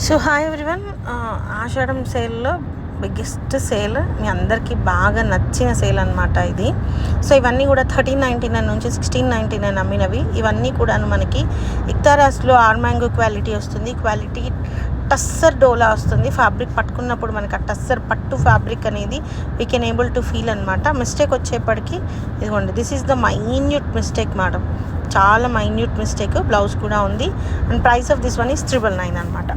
So hi everyone, ఆషాఢం సేల్లో biggest sale మీ అందరికీ బాగా నచ్చిన సేల్ అనమాట ఇది. సో ఇవన్నీ కూడా 1399 నుంచి 1699 అమ్మినవి. ఇవన్నీ కూడా మనకి ఇక్తారాస్లో ఆర్మాంగో క్వాలిటీ వస్తుంది. క్వాలిటీ టస్సర్ డోలా వస్తుంది. ఫ్యాబ్రిక్ పట్టుకున్నప్పుడు మనకి ఆ టస్సర్ పట్టు ఫ్యాబ్రిక్ అనేది we can able to feel అనమాట. మిస్టేక్ వచ్చేప్పటికి ఇదిగోండి, this is the minute mistake madam, చాలా మైన్యూట్ మిస్టేక్. బ్లౌజ్ కూడా ఉంది and price of this one is 999 అనమాట.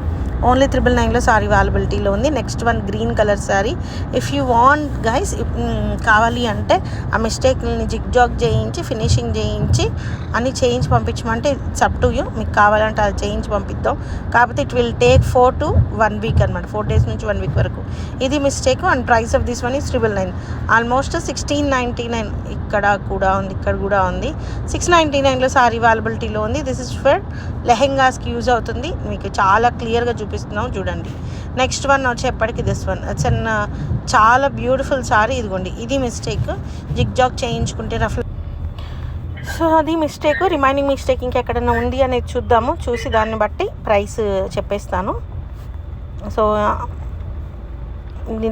ఓన్లీ 999లో సారీ అవైలబిలిటీలో ఉంది. Next one green colour sorry. If you want guys, కావాలి అంటే ఆ మిస్టేక్ని జిగ్ జాగ్ చేయించి ఫినిషింగ్ చేయించి అన్నీ చేయించి పంపించమంటే ఇట్స్ అప్ టు యూ. మీకు కావాలంటే అది చేయించి పంపిద్దాం. కాకపోతే it will take 4 to 1 week అనమాట, 4 days నుంచి 1 week వరకు. ఇది mistake and price of this one is 999. Almost 1699 ఇక్కడ కూడా ఉంది, ఇక్కడ కూడా ఉంది. 699లో సారీ అవైలబిలిటీలో ఉంది. దిస్ ఇస్ ఫర్ లెహెంగాస్కి యూజ్ అవుతుంది. మీకు చాలా క్లియర్గా చూపిస్తున్నాం చూడండి. నెక్స్ట్ వన్ వచ్చేప్పటికి దిస్ వన్ ఇట్స్ అన్ చాలా బ్యూటిఫుల్ సారీ. ఇదిగోండి, ఇది మిస్టేక్, జిగ్ జాగ్ చేయించుకుంటే రఫ్. సో అది మిస్టేక్. రిమైనింగ్ మిస్టేక్ ఇంకెక్కడైనా ఉంది అనేది చూద్దాము. చూసి దాన్ని బట్టి ప్రైస్ చెప్పేస్తాను. సో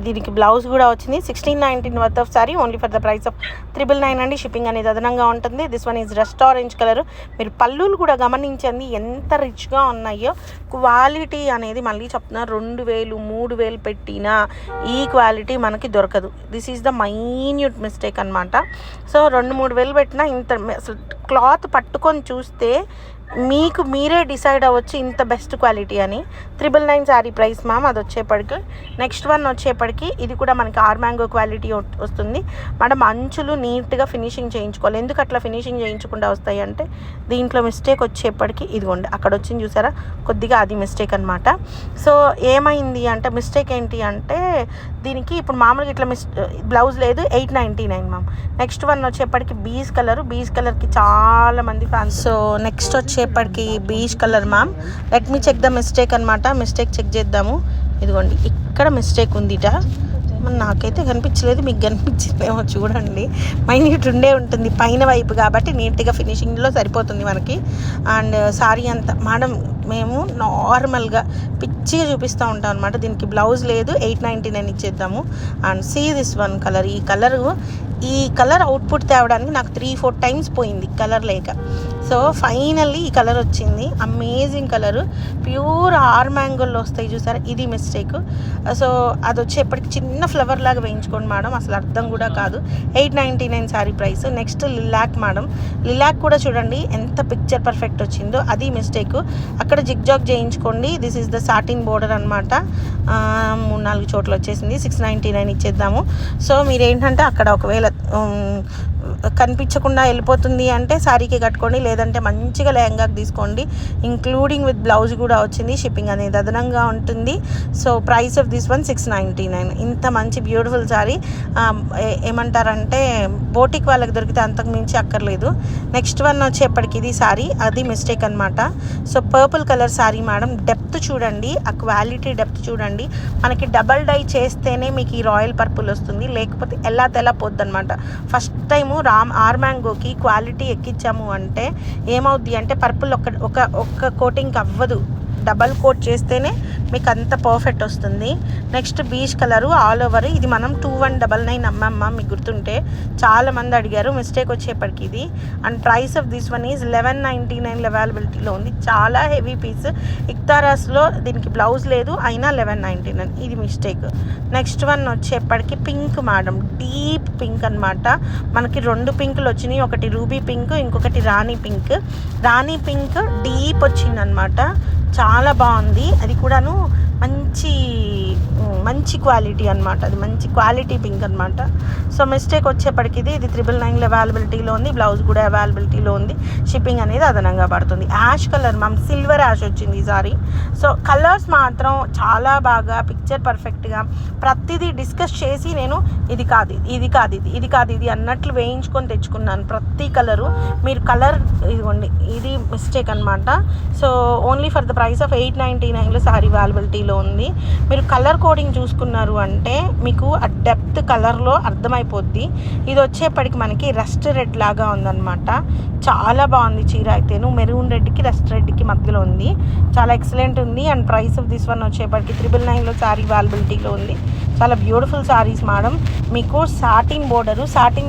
దీనికి బ్లౌజ్ కూడా వచ్చింది. 1699 worth of sorry only for the price of 999 అండి. షిప్పింగ్ అనేది అదనంగా ఉంటుంది. This one is rust orange colour. మీరు పళ్ళులు కూడా గమనించండి ఎంత రిచ్గా ఉన్నాయో. క్వాలిటీ అనేది మళ్ళీ చెప్తున్నా, 2000 3000 పెట్టినా ఈ క్వాలిటీ మనకి దొరకదు. This is the minute mistake అనమాట. సో 2-3 వేలు పెట్టినా ఇంత అసలు క్లాత్ పట్టుకొని చూస్తే మీకు మీరే డిసైడ్ అవ్వచ్చు ఇంత బెస్ట్ క్వాలిటీ అని. 999 శారీ ప్రైస్ మ్యామ్. అది వచ్చేప్పటికి నెక్స్ట్ వన్ వచ్చేప్పటికి ఇది కూడా మనకి ఆర్మాంగో క్వాలిటీ వస్తుంది మేడం. అంచులు నీట్గా ఫినిషింగ్ చేయించుకోవాలి. ఎందుకు అట్లా ఫినిషింగ్ చేయించకుండా వస్తాయి అంటే దీంట్లో మిస్టేక్ వచ్చేప్పటికి ఇదిగోండి అక్కడ వచ్చింది చూసారా కొద్దిగా, అది మిస్టేక్ అనమాట. సో ఏమైంది అంటే మిస్టేక్ ఏంటి అంటే దీనికి ఇప్పుడు మామూలుగా ఇట్లా బ్లౌజ్ లేదు, 899 మ్యామ్. నెక్స్ట్ వన్ వచ్చేప్పటికి బీజ్ కలర్కి చాలా మంది ఫ్యాన్స్. సో నెక్స్ట్ వచ్చేప్పటికి beige colour ma'am. Let me check the mistake అనమాట. మిస్టేక్ చెక్ చేద్దాము. ఇదిగోండి ఇక్కడ మిస్టేక్ ఉందిట. నాకైతే కనిపించలేదు, మీకు కనిపించిందేమో చూడండి. మైన్యూట్ ఉంటుంది పైన వైపు కాబట్టి నీట్గా ఫినిషింగ్లో సరిపోతుంది మనకి. అండ్ సారీ అంతా మేడం మేము నార్మల్గా పిచ్చిగా చూపిస్తూ ఉంటాం అనమాట. దీనికి బ్లౌజ్ లేదు, 899 ఇచ్చేద్దాము. And see this one colour. ఈ కలర్ అవుట్పుట్ తేవడానికి నాకు 3-4 టైమ్స్ పోయింది కలర్ లేక. సో ఫైనల్లీ ఈ కలర్ వచ్చింది. అమేజింగ్ కలరు, ప్యూర్ ఆర్మాంగోల్లో వస్తాయి చూసారా, ఇది మిస్టేక్. సో అది వచ్చేప్పటికి చిన్న ఫ్లవర్ లాగా వేయించుకోండి మేడం, అసలు అర్థం కూడా కాదు. 899 sorry price. Next lilac madam. Lilac కూడా చూడండి ఎంత పిక్చర్ పర్ఫెక్ట్ వచ్చిందో, అది మిస్టేక్. అక్కడ జిగ్ జాగ్ చేయించుకోండి. This is the satin border అనమాట. 3-4 చోట్ల వచ్చేసింది. 699 ఇచ్చేద్దాము. సో మీరేంటంటే అక్కడ ఒకవేళ కనిపించకుండా వెళ్ళిపోతుంది అంటే శారీకి కట్టుకోండి, లేదంటే మంచిగా లెహంగాకి తీసుకోండి. ఇంక్లూడింగ్ విత్ బ్లౌజ్ కూడా వచ్చింది. షిప్పింగ్ అనేది అదనంగా ఉంటుంది. So price of this one 699. ఇంత మంచి బ్యూటిఫుల్ శారీ ఏమంటారంటే బోటిక్ వాళ్ళకి దొరికితే అంతకు మించి అక్కర్లేదు. నెక్స్ట్ వన్ వచ్చేప్పటికి ఇది శారీ, అది మిస్టేక్ అనమాట. So purple colour sari madam. Depth చూడండి, ఆ క్వాలిటీ డెప్త్ చూడండి. మనకి డబల్ డై చేస్తేనే మీకు ఈ రాయల్ పర్పుల్ వస్తుంది, లేకపోతే ఎలా పోద్ది అనమాట. ఫస్ట్ టైము ఆర్మాంగోకి క్వాలిటీ ఎక్కించాము అంటే ఏమవుద్ది అంటే పర్పుల్ ఒక్క కోటింగ్ అవ్వదు, డబల్ కోట్ చేస్తేనే మీకు అంత పర్ఫెక్ట్ వస్తుంది. Next beach colour all over. ఇది మనం 2199 అమ్మమ్మ, మీకు గుర్తుంటే చాలామంది అడిగారు. మిస్టేక్ వచ్చేప్పటికి ఇది. And price of this one is 1199 అవైలబిలిటీలో ఉంది. చాలా హెవీ పీస్. ఇక్తారాస్లో దీనికి బ్లౌజ్ లేదు, అయినా 1199. ఇది మిస్టేక్. నెక్స్ట్ వన్ వచ్చేప్పటికి పింక్ మేడం, డీప్ పింక్ అనమాట. మనకి 2 పింకులు వచ్చినాయి, ఒకటి రూబీ పింక్, ఇంకొకటి రాణి పింక్. రాణి పింక్ డీప్ వచ్చిందనమాట, చాలా బాగుంది. అది కూడాను మంచి క్వాలిటీ అనమాట, అది మంచి క్వాలిటీ పింక్ అనమాట. సో మిస్టేక్ వచ్చేప్పటికి ఇది 999 అవైలబిలిటీలో ఉంది. బ్లౌజ్ కూడా అవైలబిలిటీలో ఉంది. షిప్పింగ్ అనేది అదనంగా పడుతుంది. Ash colour ma'am, silver ash వచ్చింది ఈసారి. సో కలర్స్ మాత్రం చాలా బాగా పిక్చర్ పర్ఫెక్ట్గా ప్రతిదీ డిస్కస్ చేసి నేను ఇది కాదు ఇది అన్నట్లు వేయించుకొని తెచ్చుకున్నాను ప్రతి కలరు. మీరు కలర్ ఇదిగోండి, ఇది మిస్టేక్ అనమాట. So only for the price of 899లో సారీ అవైలబిలిటీలో ఉంది. మీరు కలర్ కోడింగ్ చూసుకున్నారు అంటే మీకు ఆ డెప్త్ కలర్లో అర్థమైపోద్ది. ఇది వచ్చేప్పటికి మనకి రస్ట్ రెడ్ లాగా ఉందన్నమాట. చాలా బాగుంది చీర అయితేను. మెరూన్ రెడ్కి రస్ట్ రెడ్కి మధ్యలో ఉంది. చాలా ఎక్సలెంట్ ఉంది. And price of this one వచ్చేప్పటికి 999లో శారీ అవైలబిలిటీలో ఉంది. చాలా బ్యూటిఫుల్ శారీస్ మేడం. మీకు సాటిన్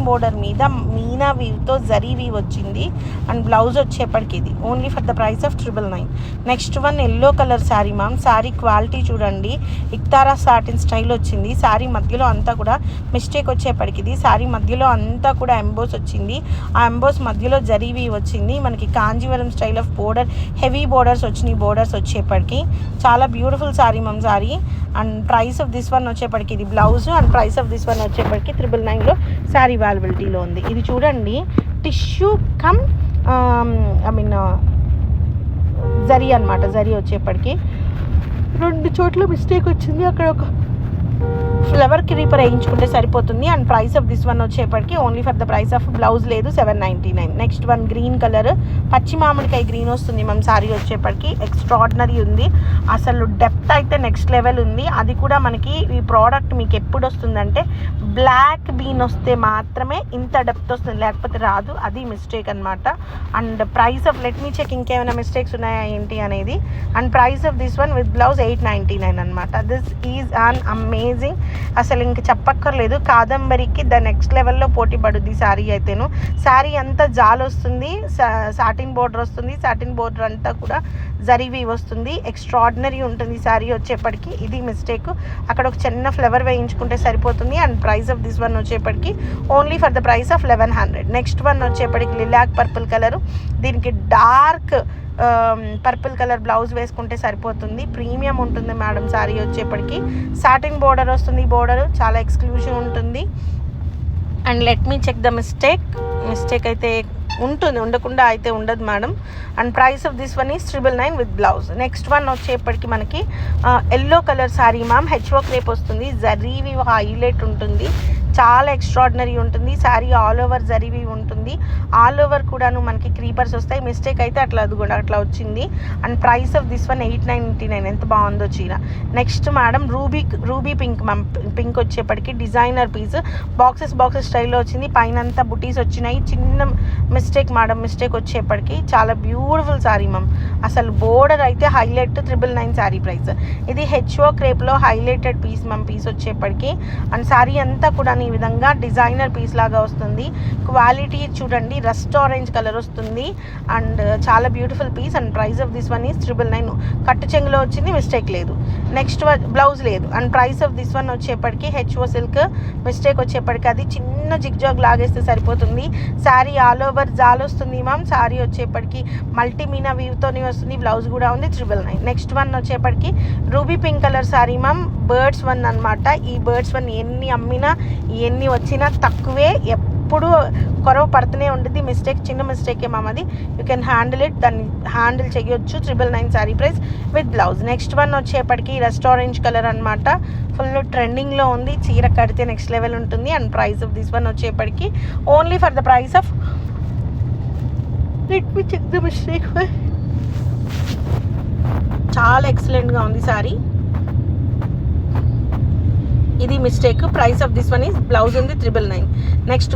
బోర్డర్ మీద మీనా వీవ్తో జరీ వీవ్ వచ్చింది. అండ్ బ్లౌజ్ వచ్చేప్పటికి ఇది only for the price of 999. Next one yellow colour sari ma'am. Sari quality చూడండి, ఇక్తారా సాటిన్ స్టైల్ వచ్చింది. శారీ మధ్యలో అంతా కూడా మిస్టేక్ వచ్చేప్పటికి ఇది శారీ మధ్యలో అంతా కూడా ఎంబోస్ వచ్చింది. ఆ ఎంబోస్ మధ్యలో జరీ వీవ్ వచ్చింది. మనకి Kanjeevaram style of border, heavy borders వచ్చినాయి. బోర్డర్స్ వచ్చేప్పటికి చాలా beautiful sari ma'am sari. And price of this one వచ్చేప్పటికి ఇది blouse. And price of this one వచ్చేప్పటికి 999లో శారీ అవైలబిలిటీలో ఉంది. ఇది చూడండి టిష్యూ కమ్ జరీ అనమాట. జరీ వచ్చేప్పటికి 2 చోట్ల మిస్టేక్ వచ్చింది. అక్కడ ఒక ఫ్లవర్ క్రీపర్ వేయించుకుంటే సరిపోతుంది. And price of this one వచ్చేప్పటికి only for the price of blouse లేదు 799. నెక్స్ట్ వన్ గ్రీన్ కలర్, పచ్చి మామిడికాయ గ్రీన్ వస్తుంది మ్యామ్. శారీ వచ్చేప్పటికి ఎక్స్ట్రాడినరీ ఉంది. అసలు డెప్త్ అయితే నెక్స్ట్ లెవెల్ ఉంది. అది కూడా మనకి ఈ ప్రోడక్ట్ మీకు ఎప్పుడు వస్తుందంటే బ్లాక్ బీన్ వస్తే మాత్రమే ఇంత డెప్త్ వస్తుంది, లేకపోతే రాదు. అది మిస్టేక్ అనమాట. And price of let me check ఇంకేమైనా మిస్టేక్స్ ఉన్నాయా ఏంటి అనేది. And price of this one with blouse 899 అనమాట. This is an amazing. అసలు ఇంక చెప్పక్కర్లేదు. కాదంబరికి ద నెక్స్ట్ లెవెల్లో పోటీ పడుద్ది శారీ అయితేను. శారీ అంతా జాల్ వస్తుంది, సాటిన్ బోర్డర్ వస్తుంది. సాటిన్ బోర్డర్ అంతా కూడా జరీ వీవ్ వస్తుంది. ఎక్స్ట్రాడినరీ ఉంటుంది శారీ వచ్చేప్పటికి. ఇది మిస్టేక్. అక్కడ ఒక చిన్న ఫ్లవర్ వేయించుకుంటే సరిపోతుంది. And price of this one వచ్చేప్పటికి only for the price of 1100. Next one వచ్చేప్పటికి లిలాక్ పర్పుల్ కలరు. దీనికి డార్క్ పర్పుల్ కలర్ బ్లౌజ్ వేసుకుంటే సరిపోతుంది. ప్రీమియం ఉంటుంది మేడం శారీ వచ్చేప్పటికి. సాటిన్ బోర్డర్ వస్తుంది. బోర్డర్ చాలా ఎక్స్క్లూజివ్ ఉంటుంది. And let me check the mistake అయితే ఉంటుంది, ఉండకుండా అయితే ఉండదు madam. And price of this one is 999 with blouse. Next one వచ్చేప్పటికి మనకి yellow colour sari ma'am. HO crepe వస్తుంది. జరీవి హైలైట్ ఉంటుంది. చాలా ఎక్స్ట్రాడినరీ ఉంటుంది శారీ. ఆల్ ఓవర్ జరీవి ఉంటుంది. ఆల్ ఓవర్ కూడాను మనకి క్రీపర్స్ వస్తాయి. మిస్టేక్ అయితే అట్లా అది కూడా అట్లా వచ్చింది. And price of this one 899. ఎంత బాగుందో చీర. Next madam ruby pink ma'am. Pink వచ్చేప్పటికి డిజైనర్ పీస్ బాక్సెస్ స్టైల్లో వచ్చింది. పైన అంతా బుటీస్ వచ్చినాయి. చిన్న మిస్టేక్ మేడం. మిస్టేక్ వచ్చేప్పటికి చాలా బ్యూటిఫుల్ శారీ మ్యామ్. అసలు బోర్డర్ అయితే హైలైట్ 999 శారీ ప్రైస్. ఇది హెచ్ఓ క్రేప్లో హైలైటెడ్ పీస్ మ్యామ్. పీస్ వచ్చేప్పటికి అండ్ శారీ అంతా కూడా ఈ విధంగా డిజైనర్ పీస్ లాగా వస్తుంది. క్వాలిటీ చూడండి, రస్ట్ ఆరెంజ్ కలర్ వస్తుంది. అండ్ చాలా beautiful piece. And price of this one is 999. కట్టు చెంగులో వచ్చింది, మిస్టేక్ లేదు. నెక్స్ట్ బ్లౌజ్ లేదు. And price of this one వచ్చేప్పటికి హెచ్ఓ సిల్క్. మిస్టేక్ వచ్చేప్పటికి అది చిన్న జిగ్జాగ్ లాగేస్తే సరిపోతుంది. శారీ ఆల్ ఓవర్ జాల్ వస్తుంది మ్యామ్. శారీ వచ్చేప్పటికి మల్టీమీనా వీవ్తోనే వస్తుంది. బ్లౌజ్ కూడా ఉంది 999. నెక్స్ట్ వన్ వచ్చేప్పటికి ruby pink colour sari ma'am. Birds one అనమాట. ఈ బర్డ్స్ వన్ ఎన్ని అమ్మినా ఎన్ని వచ్చినా తక్కువే, ఎప్పుడు కొరవ పడుతూనే ఉంటుంది. చిన్న మిస్టేకే మ్యామ్ అది. You can handle it. దాన్ని హ్యాండిల్ చేయొచ్చు. 999 sari price with blouse. Next one వచ్చేప్పటికి రస్ట్ ఆరెంజ్ కలర్ అనమాట. ఫుల్ ట్రెండింగ్లో ఉంది. చీర కడితే నెక్స్ట్ లెవెల్ ఉంటుంది. And price of this one వచ్చేప్పటికి only for the price of let me check the mistake. చాలా ఎక్సలెంట్గా ఉంది శారీ. ఇది mistake. Price of this one is blouse ఉంది 999. నెక్స్ట్